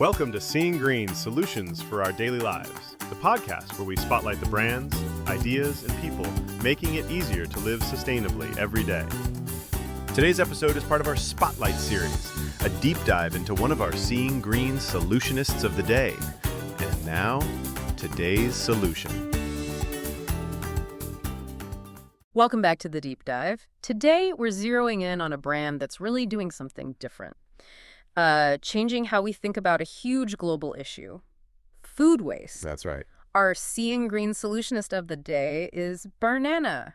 Welcome to Seeing Green Solutions for Our Daily Lives, the podcast where we spotlight the brands, ideas, and people making it easier to live sustainably every day. Today's episode is part of our Spotlight series, a deep dive into one of our Seeing Green Solutionists of the day. And now, today's solution. Welcome back to the deep dive. Today, we're zeroing in on a brand that's really doing something different. Changing how we think about a huge global issue, food waste. That's right. Our Seeing Green Solutionist of the day is Barnana.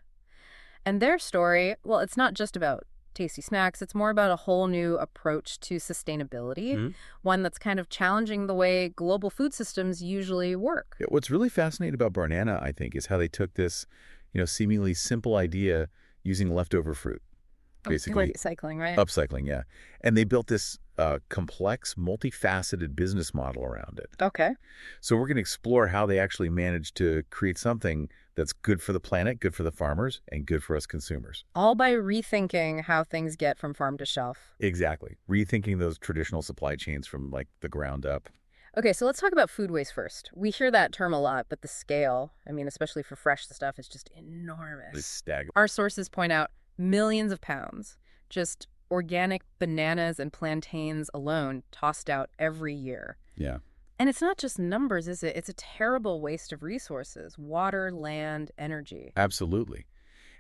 And their story, well, it's not just about tasty snacks. It's more about a whole new approach to sustainability, one that's kind of challenging the way global food systems usually work. Yeah, what's really fascinating about Barnana, I think, is how they took this, seemingly simple idea using leftover fruit. Basically, Upcycling, right? Upcycling, yeah. And they built this complex, multifaceted business model around it. Okay. So we're going to explore how they actually managed to create something that's good for the planet, good for the farmers, and good for us consumers. All by rethinking how things get from farm to shelf. Exactly. Rethinking those traditional supply chains from the ground up. Okay, so let's talk about food waste first. We hear that term a lot, but the scale, especially for fresh stuff, is just enormous. It's staggering. Our sources point out millions of pounds, just organic bananas and plantains alone, tossed out every year. Yeah. And it's not just numbers, is it? It's a terrible waste of resources, water, land, energy. Absolutely.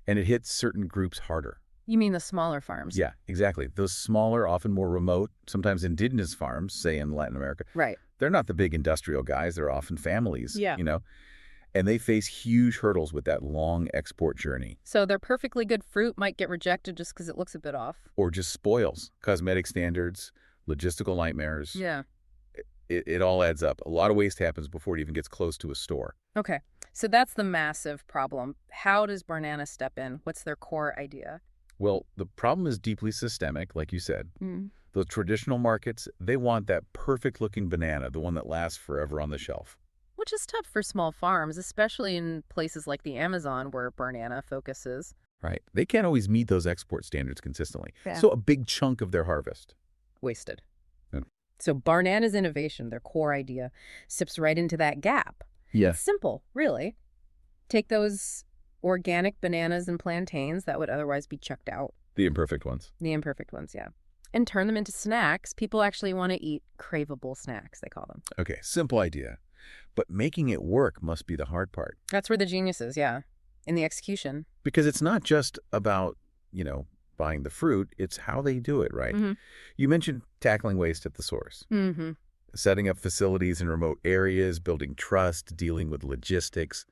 And it hits certain groups harder. You mean the smaller farms? Yeah, exactly. Those smaller, often more remote, sometimes indigenous farms, say in Latin America. Right. They're not the big industrial guys. They're often families, Yeah. And they face huge hurdles with that long export journey. So their perfectly good fruit might get rejected just because it looks a bit off. Or just spoils. Cosmetic standards, logistical nightmares. Yeah. It all adds up. A lot of waste happens before it even gets close to a store. Okay. So that's the massive problem. How does Barnana step in? What's their core idea? Well, the problem is deeply systemic, like you said. Those traditional markets, they want that perfect-looking banana, the one that lasts forever on the shelf. Which is tough for small farms, especially in places like the Amazon where Barnana focuses. Right. They can't always meet those export standards consistently. Yeah. So a big chunk of their harvest. Wasted. Yeah. So Barnana's innovation, their core idea, sips right into that gap. Yeah. It's simple, really. Take those organic bananas and plantains that would otherwise be chucked out. The imperfect ones. The imperfect ones, yeah. And turn them into snacks. People actually want to eat craveable snacks, they call them. Okay, simple idea. But making it work must be the hard part. That's where the genius is, yeah. In the execution. Because it's not just about, buying the fruit. It's how they do it, right? You mentioned tackling waste at the source. Setting up facilities in remote areas, building trust, dealing with logistics.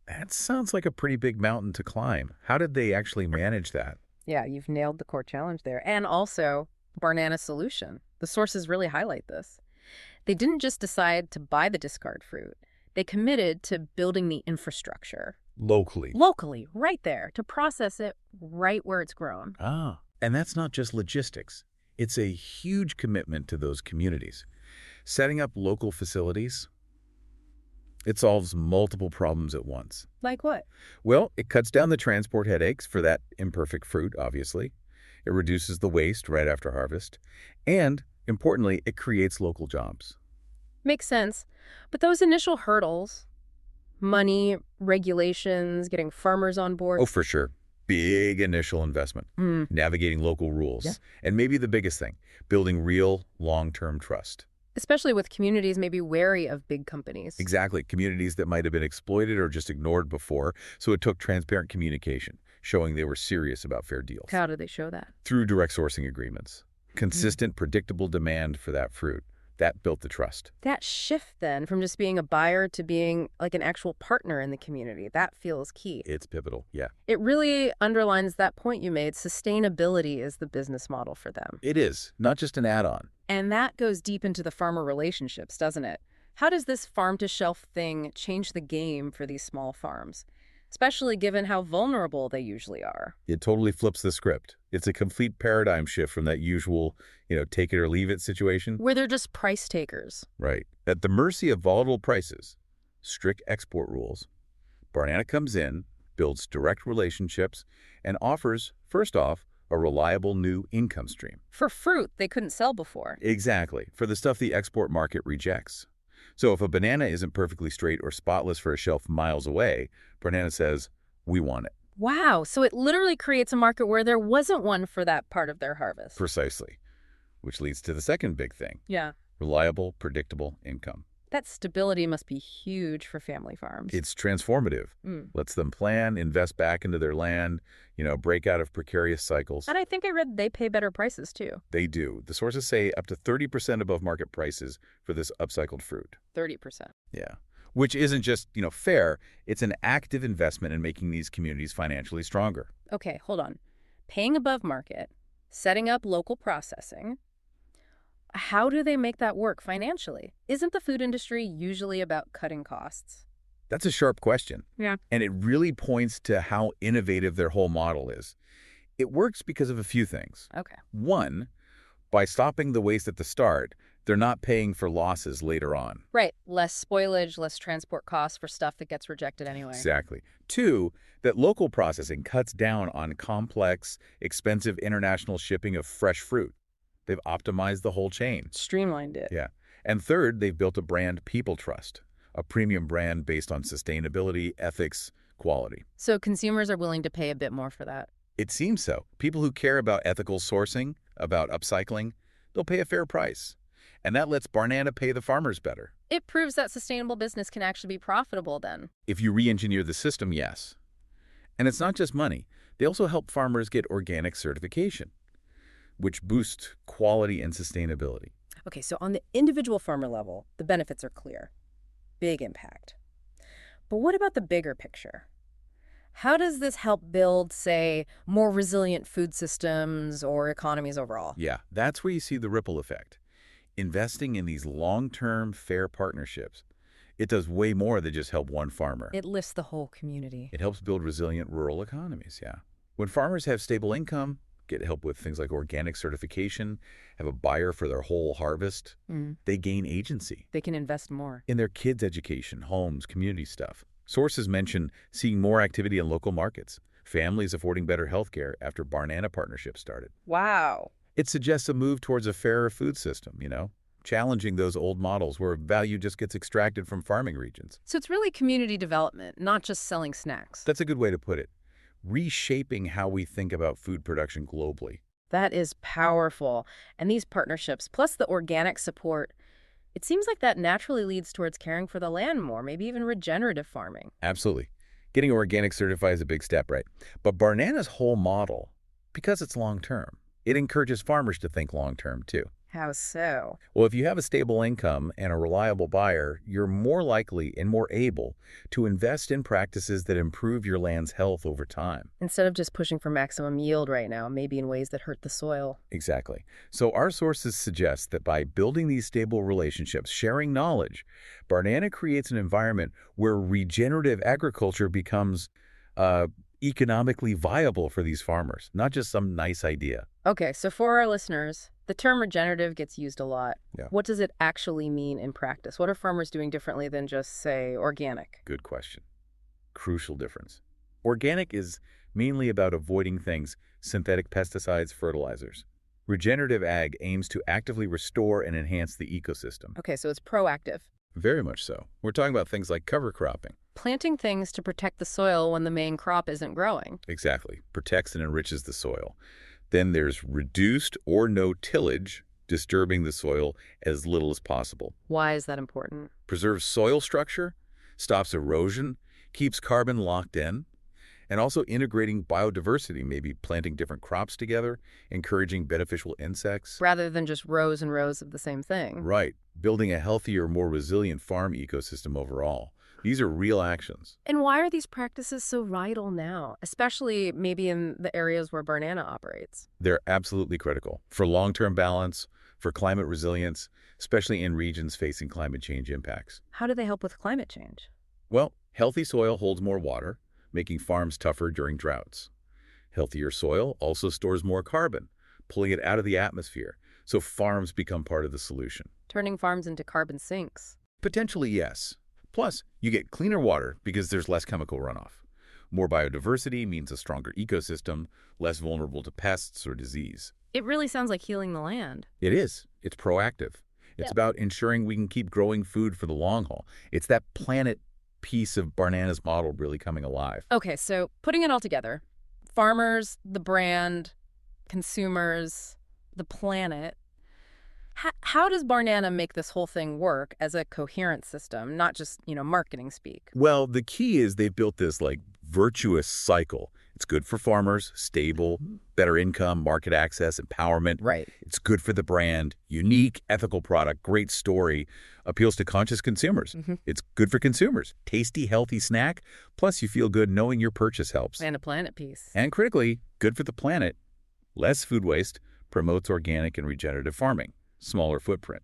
That sounds like a pretty big mountain to climb. How did they actually manage that? Yeah, you've nailed the core challenge there. And also, Barnana's solution. The sources really highlight this. They didn't just decide to buy the discard fruit. They committed to building the infrastructure. Locally, right there, to process it right where it's grown. And that's not just logistics. It's a huge commitment to those communities. Setting up local facilities, it solves multiple problems at once. Like what? Well, it cuts down the transport headaches for that imperfect fruit, obviously. It reduces the waste right after harvest. And, importantly, it creates local jobs. Makes sense. But those initial hurdles, money, regulations, getting farmers on board. Oh, for sure. Big initial investment. Navigating local rules. Yeah. And maybe the biggest thing, building real long-term trust. Especially with communities maybe wary of big companies. Exactly. Communities that might have been exploited or just ignored before. So it took transparent communication, showing they were serious about fair deals. How do they show that? Through direct sourcing agreements. Consistent, predictable demand for that fruit. That built the trust. That shift then from just being a buyer to being like an actual partner in the community, that feels key. It's pivotal, yeah. It really underlines that point you made. Sustainability is the business model for them. It is, not just an add-on. And that goes deep into the farmer relationships, doesn't it? How does this farm-to-shelf thing change the game for these small farms? Especially given how vulnerable they usually are. It totally flips the script. It's a complete paradigm shift from that usual, take it or leave it situation. Where they're just price takers. Right. At the mercy of volatile prices, strict export rules, Barnana comes in, builds direct relationships, and offers, first off, a reliable new income stream. For fruit they couldn't sell before. Exactly, for the stuff the export market rejects. So if a banana isn't perfectly straight or spotless for a shelf miles away, Barnana says, we want it. Wow, so it literally creates a market where there wasn't one for that part of their harvest. Precisely. Which leads to the second big thing. Yeah. Reliable, predictable income. That stability must be huge for family farms. It's transformative. Lets them plan, invest back into their land, break out of precarious cycles. And I think I read they pay better prices, too. They do. The sources say up to 30% above market prices for this upcycled fruit. 30%. Yeah. Which isn't just, fair. It's an active investment in making these communities financially stronger. Okay, hold on. Paying above market, setting up local processing. How do they make that work financially? Isn't the food industry usually about cutting costs? That's a sharp question. Yeah. And it really points to how innovative their whole model is. It works because of a few things. Okay. One, by stopping the waste at the start, they're not paying for losses later on. Right. Less spoilage, less transport costs for stuff that gets rejected anyway. Exactly. Two, that local processing cuts down on complex, expensive international shipping of fresh fruit. They've optimized the whole chain. Streamlined it. Yeah. And third, they've built a brand people trust, a premium brand based on sustainability, ethics, quality. So consumers are willing to pay a bit more for that. It seems so. People who care about ethical sourcing, about upcycling, they'll pay a fair price. And that lets Barnana pay the farmers better. It proves that sustainable business can actually be profitable then. If you re-engineer the system, yes. And it's not just money. They also help farmers get organic certification, which boosts quality and sustainability. Okay, so on the individual farmer level, the benefits are clear. Big impact. But what about the bigger picture? How does this help build, say, more resilient food systems or economies overall? Yeah, that's where you see the ripple effect. Investing in these long-term, fair partnerships, it does way more than just help one farmer. It lifts the whole community. It helps build resilient rural economies, yeah. When farmers have stable income, get help with things like organic certification, have a buyer for their whole harvest, they gain agency. They can invest more. In their kids' education, homes, community stuff. Sources mention seeing more activity in local markets, families affording better health care after Barnana partnerships started. Wow. It suggests a move towards a fairer food system, challenging those old models where value just gets extracted from farming regions. So it's really community development, not just selling snacks. That's a good way to put it. Reshaping how we think about food production globally. That is powerful. And these partnerships, plus the organic support, it seems like that naturally leads towards caring for the land more, maybe even regenerative farming. Absolutely. Getting organic certified is a big step, right? But Barnana's whole model, because it's long-term, it encourages farmers to think long-term, too. How so? Well, if you have a stable income and a reliable buyer, you're more likely and more able to invest in practices that improve your land's health over time. Instead of just pushing for maximum yield right now, maybe in ways that hurt the soil. Exactly. So our sources suggest that by building these stable relationships, sharing knowledge, Barnana creates an environment where regenerative agriculture becomes economically viable for these farmers, not just some nice idea. Okay, so for our listeners, the term regenerative gets used a lot. Yeah. What does it actually mean in practice? What are farmers doing differently than just, say, organic? Good question. Crucial difference. Organic is mainly about avoiding things, synthetic pesticides, fertilizers. Regenerative ag aims to actively restore and enhance the ecosystem. Okay, so it's proactive. Very much so. We're talking about things like cover cropping. Planting things to protect the soil when the main crop isn't growing. Exactly. Protects and enriches the soil. Then there's reduced or no tillage, disturbing the soil as little as possible. Why is that important? Preserves soil structure, stops erosion, keeps carbon locked in, and also integrating biodiversity, maybe planting different crops together, encouraging beneficial insects. Rather than just rows and rows of the same thing. Right. Building a healthier, more resilient farm ecosystem overall. These are real actions. And why are these practices so vital now, especially maybe in the areas where Barnana operates? They're absolutely critical for long-term balance, for climate resilience, especially in regions facing climate change impacts. How do they help with climate change? Well, healthy soil holds more water, making farms tougher during droughts. Healthier soil also stores more carbon, pulling it out of the atmosphere, so farms become part of the solution. Turning farms into carbon sinks. Potentially, yes. Plus, you get cleaner water because there's less chemical runoff. More biodiversity means a stronger ecosystem, less vulnerable to pests or disease. It really sounds like healing the land. It is. It's proactive. It's about ensuring we can keep growing food for the long haul. It's that planet piece of Barnana's model really coming alive. Okay, so putting it all together, farmers, the brand, consumers, the planet. How does Barnana make this whole thing work as a coherent system, not just, marketing speak? Well, the key is they've built this virtuous cycle. It's good for farmers, stable, better income, market access, empowerment. Right. It's good for the brand, unique, ethical product, great story, appeals to conscious consumers. It's good for consumers, tasty, healthy snack, plus you feel good knowing your purchase helps. And a planet piece. And critically, good for the planet, less food waste, promotes organic and regenerative farming, smaller footprint.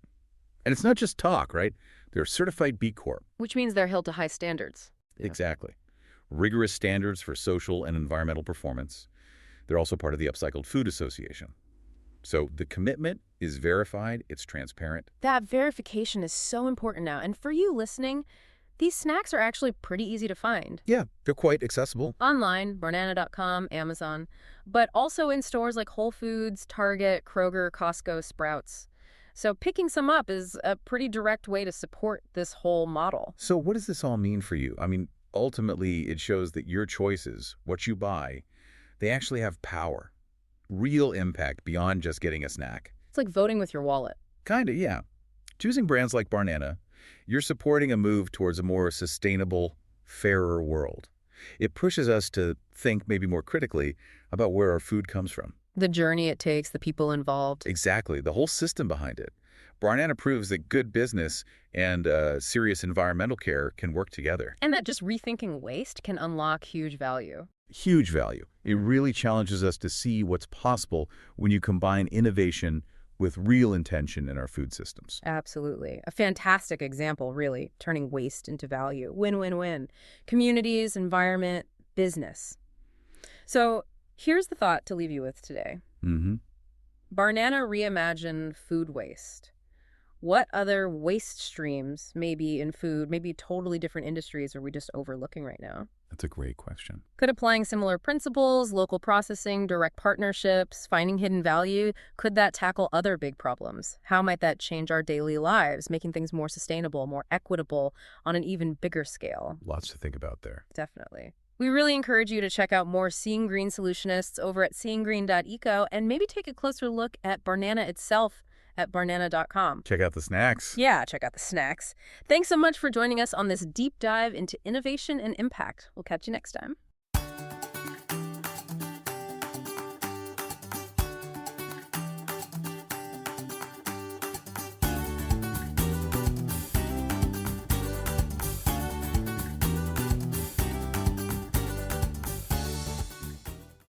And it's not just talk, right? They're certified B Corp. Which means they're held to high standards. Exactly. Rigorous standards for social and environmental performance. They're also part of the Upcycled Food Association. So the commitment is verified, it's transparent. That verification is so important now. And for you listening, these snacks are actually pretty easy to find. Yeah, they're quite accessible. Online, Barnana.com, Amazon, but also in stores like Whole Foods, Target, Kroger, Costco, Sprouts. So picking some up is a pretty direct way to support this whole model. So what does this all mean for you? I mean, ultimately, it shows that your choices, what you buy, they actually have power, real impact beyond just getting a snack. It's like voting with your wallet. Kinda, yeah. Choosing brands like Barnana, you're supporting a move towards a more sustainable, fairer world. It pushes us to think maybe more critically about where our food comes from. The journey it takes, the people involved. Exactly, the whole system behind it. Barnana proves that good business and serious environmental care can work together. And that just rethinking waste can unlock huge value. Huge value. It really challenges us to see what's possible when you combine innovation with real intention in our food systems. Absolutely. A fantastic example, really, turning waste into value. Win-win-win. Communities, environment, business. So here's the thought to leave you with today. Barnana reimagined food waste. What other waste streams, maybe in food, maybe totally different industries, are we just overlooking right now? That's a great question. Could applying similar principles, local processing, direct partnerships, finding hidden value, could that tackle other big problems? How might that change our daily lives, making things more sustainable, more equitable on an even bigger scale? Lots to think about there. Definitely. We really encourage you to check out more Seeing Green Solutionists over at seeinggreen.eco and maybe take a closer look at Barnana itself at barnana.com. Check out the snacks. Yeah, check out the snacks. Thanks so much for joining us on this deep dive into innovation and impact. We'll catch you next time.